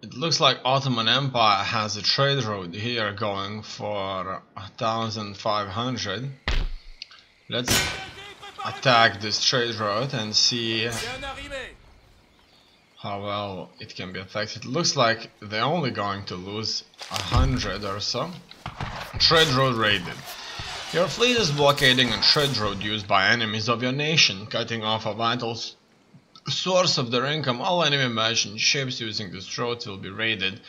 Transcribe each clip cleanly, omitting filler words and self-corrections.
It looks like Ottoman Empire has a trade route here going for 1500. Let's attack this trade route and see how well it can be affected. It looks like they're only going to lose 100 or so. Trade road raided. Your fleet is blockading a trade road used by enemies of your nation, cutting off a vital source of their income. All enemy merchant ships using this road will be raided.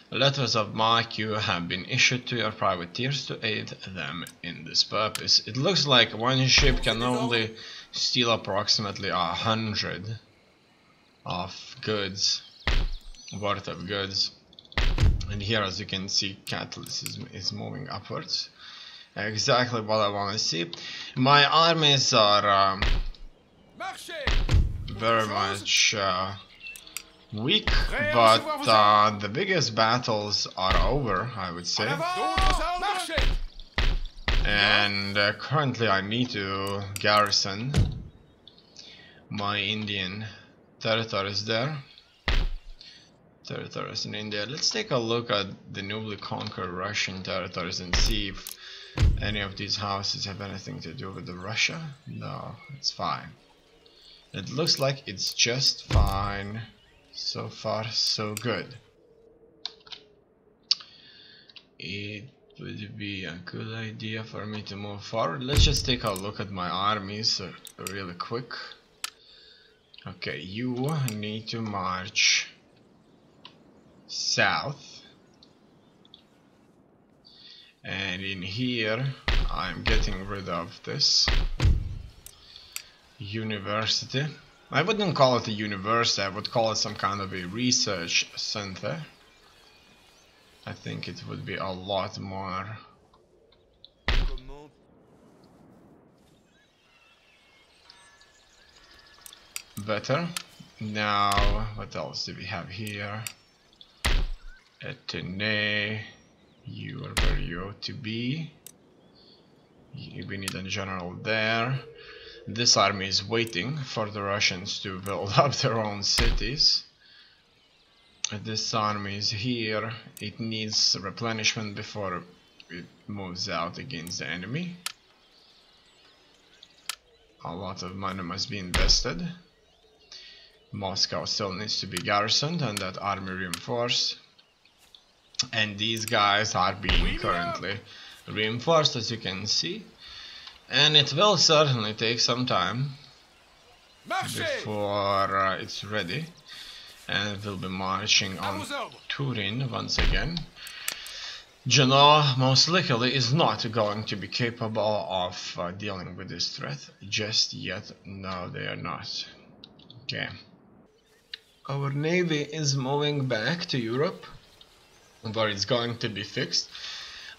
Letters of marque have been issued to your privateers to aid them in this purpose. It looks like one ship can only steal approximately 100 of goods, worth of goods. And here, as you can see, catalyst is moving upwards. Exactly what I want to see. My armies are very much weak, but the biggest battles are over, I would say. And currently I need to garrison my Indian territories there. Territories in India. Let's take a look at the newly conquered Russian territories and see if any of these houses have anything to do with Russia. No, it's fine. It looks like it's just fine. So far, so good. It would be a good idea for me to move forward. Let's just take a look at my armies really quick. Okay, you need to march south. And in here, I'm getting rid of this university. I wouldn't call it a university, I would call it some kind of a research center. I think it would be a lot more better. Now, what else do we have here? Etene, you are where you ought to be. We need a general there. This army is waiting for the Russians to build up their own cities. This army is here. It needs replenishment before it moves out against the enemy. A lot of money must be invested. Moscow still needs to be garrisoned and that army reinforced. And these guys are being currently reinforced, as you can see. And it will certainly take some time before it's ready. And we'll be marching on Turin once again. Genoa most likely is not going to be capable of dealing with this threat just yet. No, they are not. Okay. Our navy is moving back to Europe, where it's going to be fixed.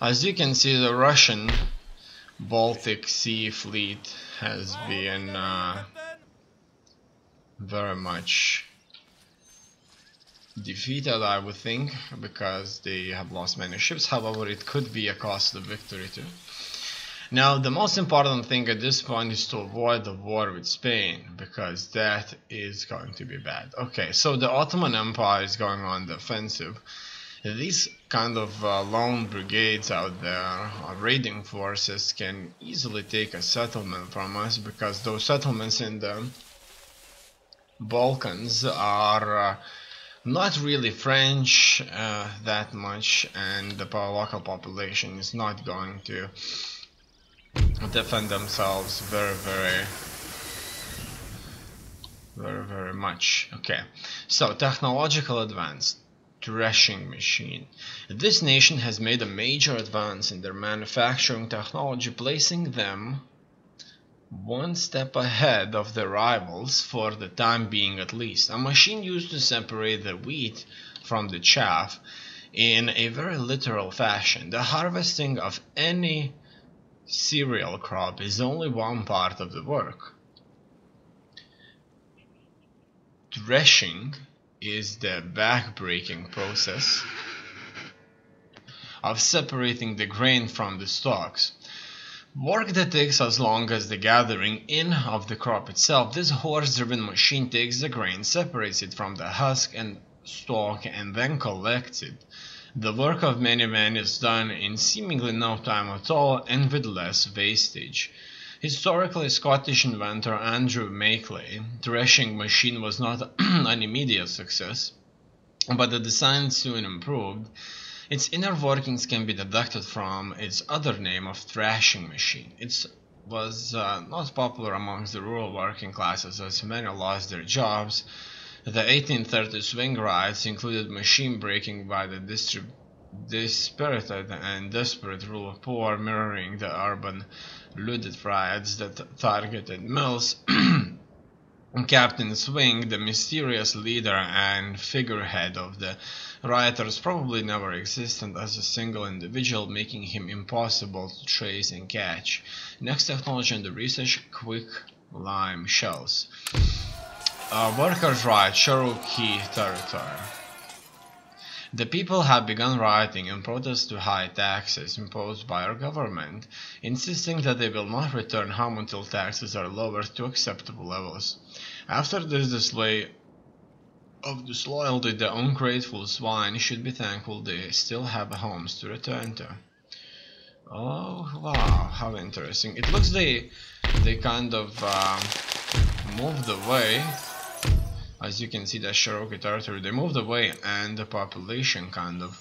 As you can see, the Russian Baltic Sea fleet has been very much defeated, I would think, because they have lost many ships. However, it could be a costly victory too. Now, the most important thing at this point is to avoid the war with Spain, because that is going to be bad. Okay, so the Ottoman Empire is going on the offensive. These kind of lone brigades out there, raiding forces, can easily take a settlement from us, because those settlements in the Balkans are not really French that much, and the local population is not going to defend themselves very much. Okay, so technological advance. Threshing machine. This nation has made a major advance in their manufacturing technology, placing them one step ahead of their rivals for the time being at least. A machine used to separate the wheat from the chaff in a very literal fashion. The harvesting of any cereal crop is only one part of the work. Threshing is the back-breaking process of separating the grain from the stalks. Work that takes as long as the gathering in of the crop itself. This horse-driven machine takes the grain, separates it from the husk, and stock and then collects it. The work of many men is done in seemingly no time at all and with less wastage. Historically Scottish inventor Andrew Makeley threshing machine was not an immediate success, but the design soon improved. Its inner workings can be deducted from its other name of thrashing machine. It was not popular amongst the rural working classes as many lost their jobs. The 1830 swing riots included machine breaking by the dispirited and desperate rule of poor, mirroring the urban looted riots that targeted mills. Captain Swing, the mysterious leader and figurehead of the rioters, probably never existed as a single individual, making him impossible to trace and catch. Next technology in the research, quick lime shells. Workers' riot, Cherokee territory. The people have begun rioting in protest to high taxes imposed by our government, insisting that they will not return home until taxes are lowered to acceptable levels. After this display of disloyalty, the ungrateful swine should be thankful they still have homes to return to. Oh wow, how interesting. It looks they kind of moved away. As you can see, that Cherokee territory, they moved away and the population kind of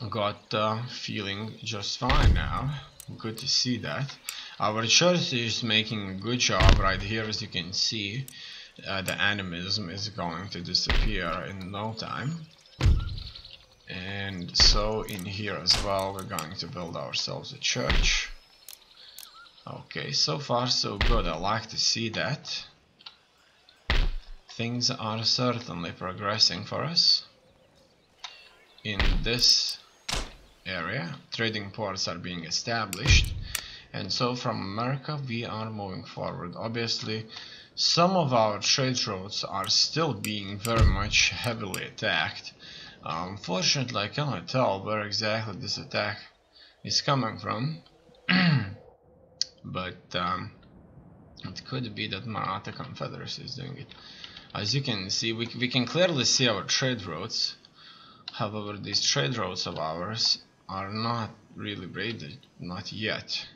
got feeling just fine now. Good to see that. Our church is making a good job right here. As you can see, the animism is going to disappear in no time. And so in here as well, we're going to build ourselves a church. Okay, so far so good. I like to see that. Things are certainly progressing for us. In this area, trading ports are being established, and so from America we are moving forward. Obviously, some of our trade routes are still being very much heavily attacked. Unfortunately, I cannot tell where exactly this attack is coming from, but it could be that Maratha Confederacy is doing it. As you can see, we can clearly see our trade routes. However, these trade routes of ours are not really braided, not yet.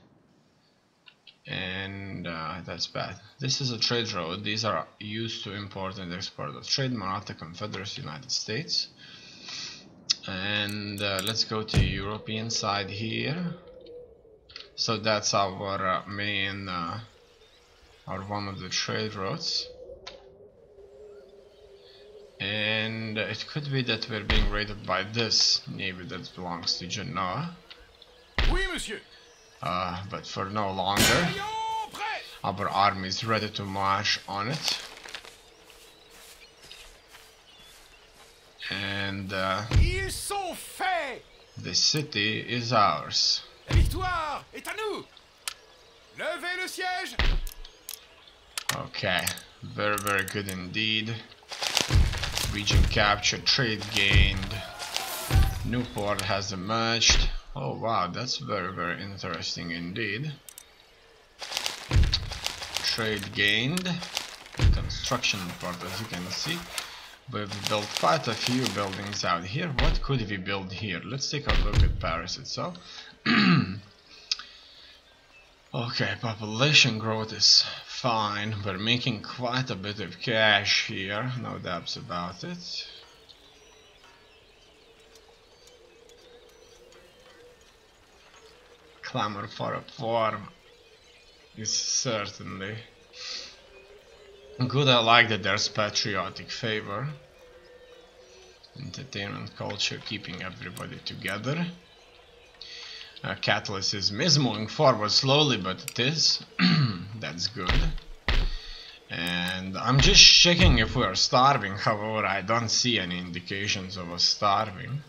And that's bad. This is a trade road. These are used to import and export of trade. Maratha Confederacy, United States. And let's go to the European side here. So that's our main, or one of the trade routes. And it could be that we're being raided by this navy that belongs to Genoa. Oui, monsieur. But for no longer. Our army is ready to march on it. And Ils sont faits. the city is ours. La victoire est à nous. Levez le siège. Okay, very, very good indeed. Region captured, trade gained. New port has emerged. Oh wow, that's very, very interesting indeed. Trade gained. Construction port, as you can see. We've built quite a few buildings out here. What could we build here? Let's take a look at Paris itself. Okay, population growth is fine. We're making quite a bit of cash here, no doubts about it. Clamor for reform is certainly good. I like that there's patriotic favor. Entertainment culture keeping everybody together. Catholicism is moving forward slowly, but it is. That's good. And I'm just checking if we are starving. However, I don't see any indications of us starving.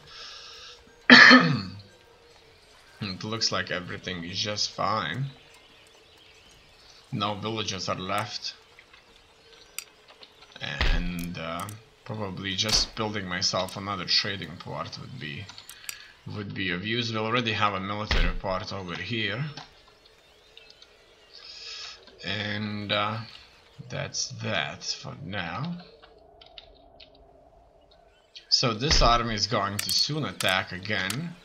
It looks like everything is just fine. No villages are left. And probably just building myself another trading port would be of use. We already have a military port over here. And that's that for now. So this army is going to soon attack again.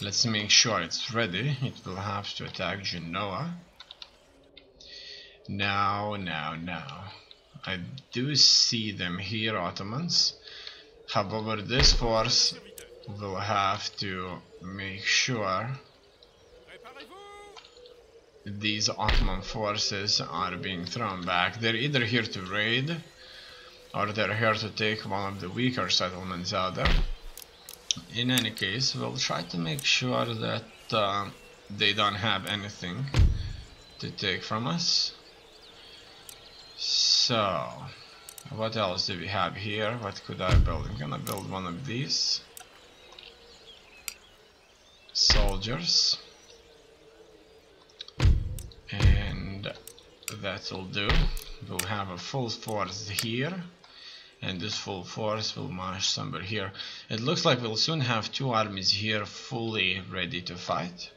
Let's make sure it's ready. It will have to attack Genoa. Now. I do see them here, Ottomans. However, this force will have to make sure these Ottoman forces are being thrown back. They're either here to raid, or they're here to take one of the weaker settlements out there. In any case, we'll try to make sure that they don't have anything to take from us. So, what else do we have here? What could I build? I'm gonna build one of these soldiers, and that'll do. We'll have a full force here, and this full force will march somewhere here. It looks like we'll soon have two armies here fully ready to fight.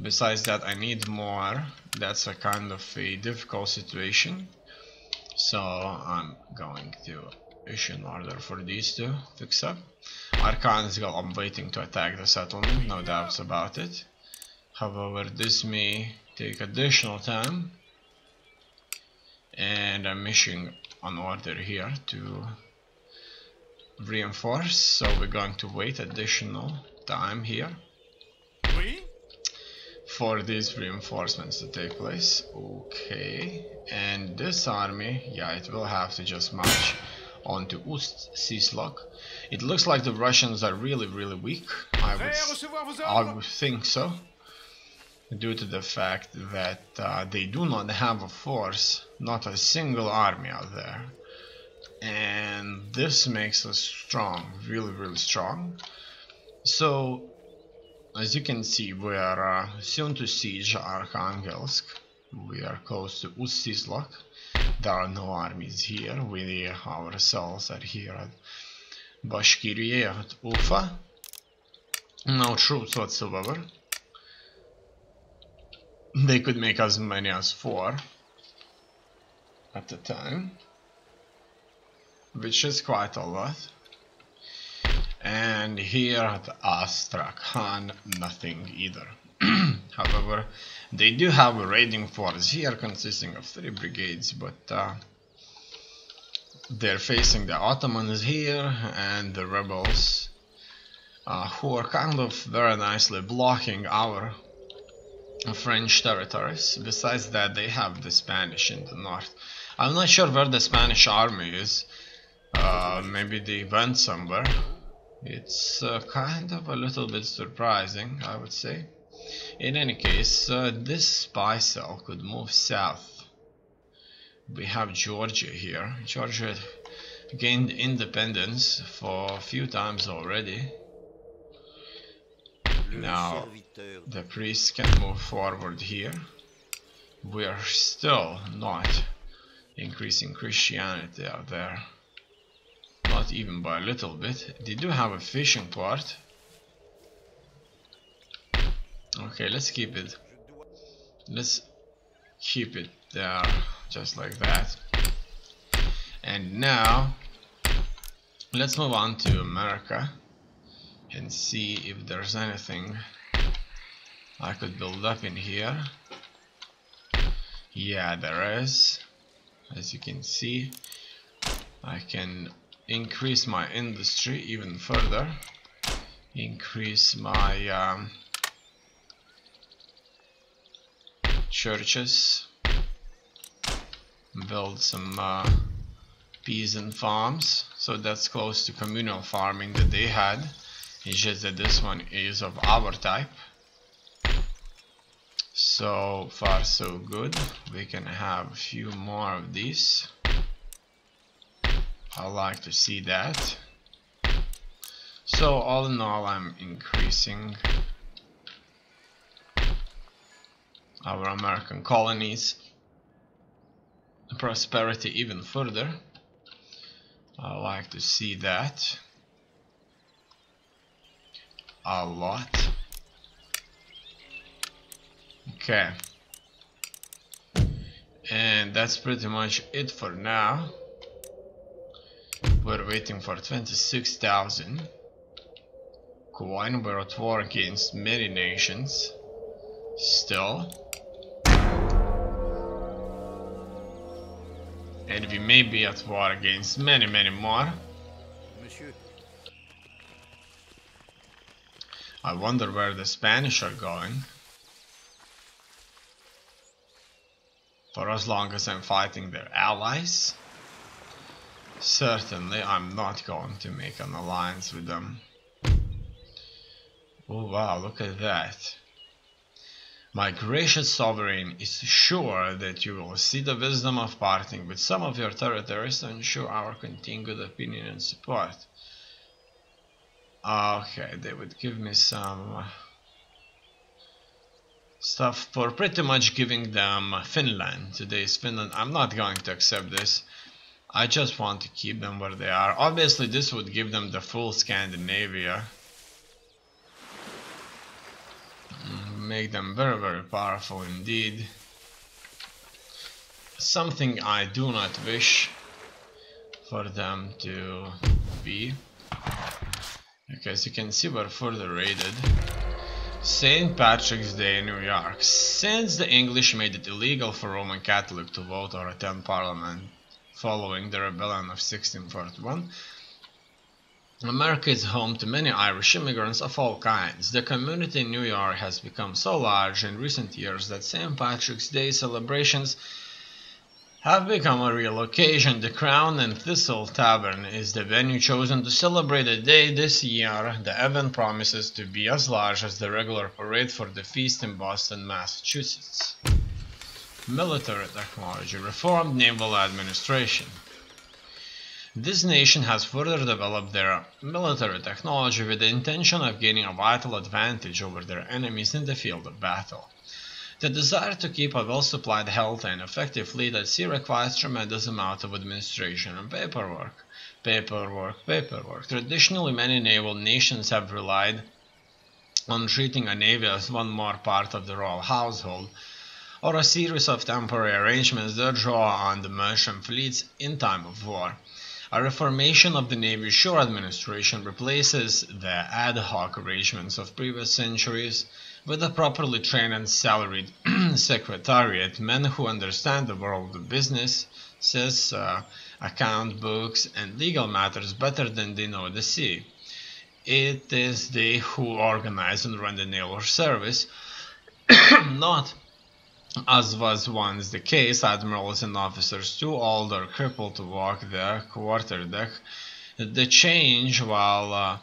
Besides that, I need more. That's a kind of a difficult situation, so I'm going to issue an order for these to fix up. Archangel, I'm waiting to attack the settlement, no doubts about it. However, this may take additional time, and I'm issuing an order here to reinforce, so we're going to wait additional time here for these reinforcements to take place. Okay, and this army, yeah, it will have to just march onto Ust-Sislok. It looks like the Russians are really weak. I would think so, due to the fact that they do not have a force, not a single army out there, and this makes us strong, really strong. So as you can see, we are soon to siege Arkhangelsk. We are close to Ust-Sislok. There are no armies here. We ourselves are here at Bashkiria, at Ufa. No troops whatsoever. They could make as many as 4 at the time, which is quite a lot. And here at Astrakhan, nothing either. However, they do have a raiding force here consisting of 3 brigades, but they're facing the Ottomans here and the rebels, who are kind of very nicely blocking our French territories. Besides that, they have the Spanish in the north. I'm not sure where the Spanish army is. Maybe they went somewhere. It's kind of a little bit surprising, I would say. In any case, this spy cell could move south. We have Georgia here. Georgia gained independence for a few times already. Now the priests can move forward here. We are still not increasing Christianity out there. Not even by a little bit. They do have a fishing port. Okay, let's keep it. Let's keep it there, just like that. And now, let's move on to America and see if there's anything I could build up in here. Yeah, there is. As you can see, I can increase my industry even further, increase my churches, build some peasant farms. So that's close to communal farming that they had. It's just that this one is of our type. So far so good. We can have a few more of these. I like to see that. So all in all, I'm increasing our American colonies' prosperity even further. I like to see that a lot. Okay, and that's pretty much it for now. We're waiting for 26,000 coin. We're at war against many nations still. And we may be at war against many more. Monsieur. I wonder where the Spanish are going. For as long as I'm fighting their allies, certainly I'm not going to make an alliance with them. Oh wow, look at that. My gracious sovereign is sure that you will see the wisdom of parting with some of your territories to ensure our continued opinion and support. Okay, they would give me some stuff for pretty much giving them Finland. Today's Finland. I'm not going to accept this. I just want to keep them where they are. Obviously this would give them the full Scandinavia. Make them very powerful indeed. Something I do not wish for them to be. Okay, as you can see, we're further raided. St. Patrick's Day in New York. Since the English made it illegal for Roman Catholics to vote or attend Parliament following the rebellion of 1641, America is home to many Irish immigrants of all kinds. The community in New York has become so large in recent years that St. Patrick's Day celebrations have become a real occasion. The Crown and Thistle Tavern is the venue chosen to celebrate the day this year. The event promises to be as large as the regular parade for the feast in Boston, Massachusetts. Military technology. Reformed naval administration. This nation has further developed their military technology with the intention of gaining a vital advantage over their enemies in the field of battle. The desire to keep a well-supplied, healthy and effective fleet at sea requires tremendous amount of administration and paperwork. Traditionally, many naval nations have relied on treating a navy as one more part of the royal household, or a series of temporary arrangements that draw on the merchant fleets in time of war. A reformation of the Navy's shore administration replaces the ad hoc arrangements of previous centuries with a properly trained and salaried secretariat, men who understand the world of business, account books, and legal matters better than they know the sea. It is they who organize and run the naval service, not, as was once the case, admirals and officers too old or crippled to walk the quarterdeck. The change, while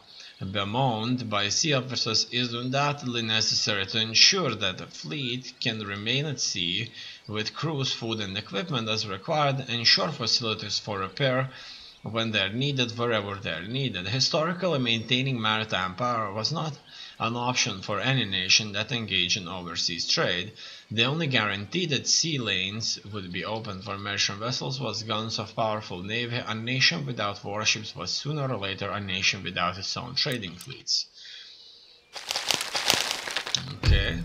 bemoaned by sea officers, is undoubtedly necessary to ensure that the fleet can remain at sea with crews, food and equipment as required, and shore facilities for repair when they are needed wherever they are needed. Historically, maintaining maritime power was not an option for any nation that engaged in overseas trade. The only guarantee that sea lanes would be open for merchant vessels was guns of powerful navy. A nation without warships was sooner or later a nation without its own trading fleets. Okay,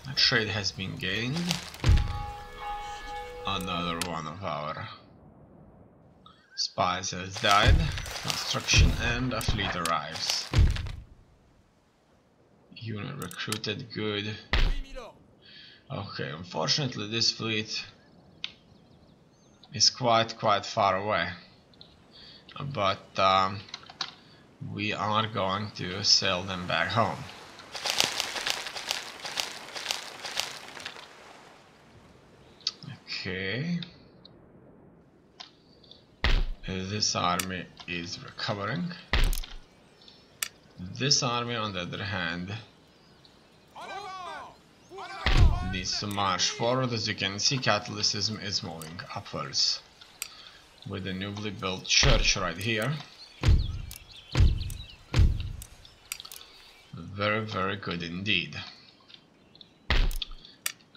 a trade has been gained. Another one of our spies has died. Construction and a fleet arrives. Unit recruited, good. Okay, unfortunately this fleet is quite far away, but we are going to sail them back home. Okay, this army is recovering. This army, on the other hand, needs to march forward. As you can see, Catholicism is moving upwards with the newly built church right here. Very good indeed.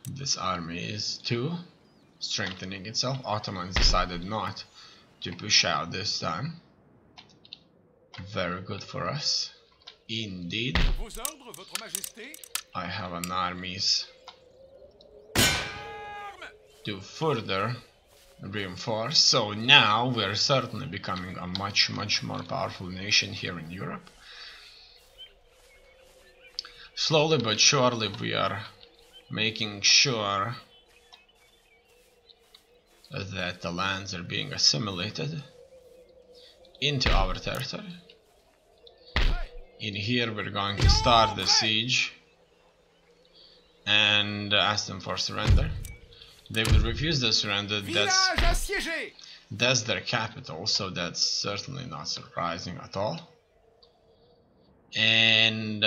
This army is too strengthening itself. Ottomans decided not to push out this time. Very good for us indeed. I have an armies to further reinforced. So now we're certainly becoming a much more powerful nation here in Europe. Slowly but surely we are making sure that the lands are being assimilated into our territory. In here we're going to start the siege and ask them for surrender. They will refuse the surrender. That's their capital, so that's certainly not surprising at all. And